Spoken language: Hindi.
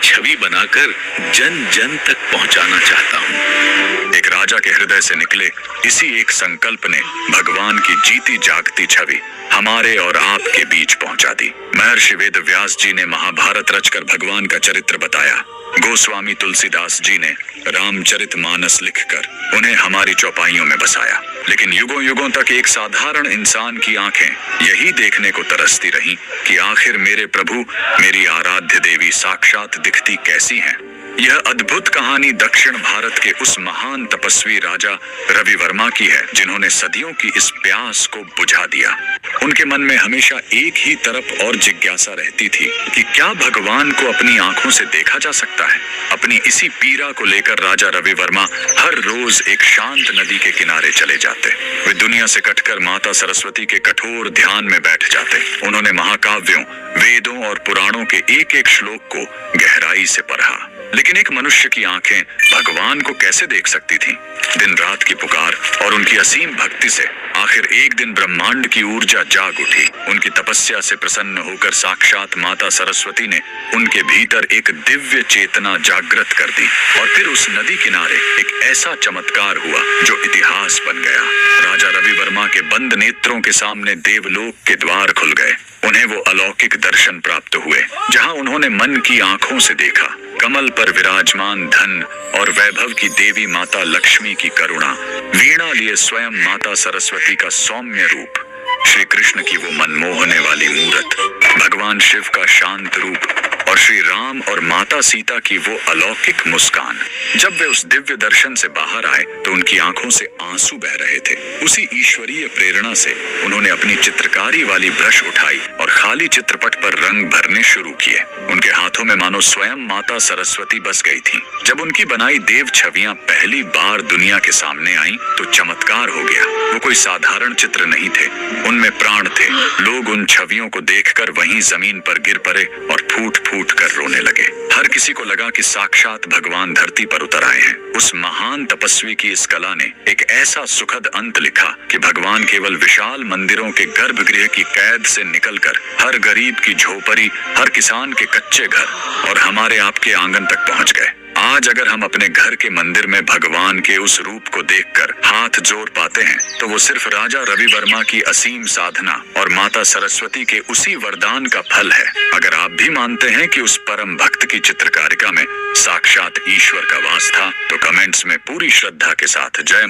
छवि बनाकर जन जन तक पहुंचाना चाहता हूं। एक राजा के हृदय से निकले इसी एक संकल्प ने भगवान की जीती जागती छवि हमारे और आपके बीच पहुंचा दी। महर्षि वेद व्यास जी ने महाभारत रचकर भगवान का चरित्र बताया। गोस्वामी तुलसीदास जी ने रामचरितमानस लिखकर उन्हें हमारी चौपाइयों में बसाया। लेकिन युगों युगों तक एक साधारण इंसान की आंखें यही देखने को तरसती रहीं कि आखिर मेरे प्रभु, मेरी आराध्य देवी साक्षात दिखती कैसी हैं। यह अद्भुत कहानी दक्षिण भारत के उस महान तपस्वी राजा रवि वर्मा की है, जिन्होंने सदियों की इस प्यास को बुझा दिया। उनके मन में हमेशा एक ही तरफ और जिज्ञासा रहती थी कि क्या भगवान को अपनी आंखों से देखा जा सकता है। अपनी इसी पीड़ा को लेकर राजा रवि वर्मा हर रोज एक शांत नदी के किनारे चले जाते। वे दुनिया से कटकर माता सरस्वती के कठोर ध्यान में बैठ जाते। उन्होंने महाकाव्यों, वेदों और पुराणों के एक एक श्लोक को गहराई से पढ़ा। लेकिन एक मनुष्य की आंखें भगवान को कैसे देख सकती थीं? दिन रात की पुकार और उनकी असीम भक्ति से आखिर एक दिन ब्रह्मांड की ऊर्जा जाग उठी। उनकी तपस्या से प्रसन्न होकर साक्षात माता सरस्वती ने उनके भीतर एक दिव्य चेतना जागृत कर दी और फिर उस नदी किनारे एक ऐसा चमत्कार हुआ जो इतिहास बन गया। राजा रवि वर्मा के बंद नेत्रों के सामने देवलोक के द्वार खुल गए। उन्हें वो अलौकिक दर्शन प्राप्त हुए जहां उन्होंने मन की आंखों से देखा कमल पर विराजमान धन और वैभव की देवी माता लक्ष्मी की करुणा, वीणा लिए स्वयं माता सरस्वती का सौम्य रूप, श्री कृष्ण की वो मनमोहने वाली मूरत, भगवान शिव का शांत रूप और श्री राम और माता सीता की वो अलौकिक मुस्कान। जब वे उस दिव्य दर्शन से बाहर आए तो उनकी आंखों से आंसू बह रहे थे। उसी ईश्वरीय प्रेरणा से उन्होंने अपनी चित्रकारी वाली ब्रश उठाई और खाली चित्रपट पर रंग भरने शुरू किए। उनके हाथों में मानो स्वयं माता सरस्वती बस गई थी। जब उनकी बनाई देव छवियां पहली बार दुनिया के सामने आई तो चमत्कार हो गया। वो कोई साधारण चित्र नहीं थे, उनमें प्राण थे। लोग उन छवियों को देखकर वहीं जमीन पर गिर पड़े और फूट फूट कर रोने लगे। हर किसी को लगा कि साक्षात भगवान धरती पर उतर आए हैं। उस महान तपस्वी की इस कला ने एक ऐसा सुखद अंत लिखा कि भगवान केवल विशाल मंदिरों के गर्भगृह की कैद से निकलकर हर गरीब की झोपड़ी, हर किसान के कच्चे घर और हमारे आपके आंगन तक पहुंच गए। आज अगर हम अपने घर के मंदिर में भगवान के उस रूप को देखकर हाथ जोड़ पाते हैं तो वो सिर्फ राजा रवि वर्मा की असीम साधना और माता सरस्वती के उसी वरदान का फल है। अगर आप भी मानते हैं कि उस परम भक्त की चित्रकारिता में साक्षात ईश्वर का वास था तो कमेंट्स में पूरी श्रद्धा के साथ जय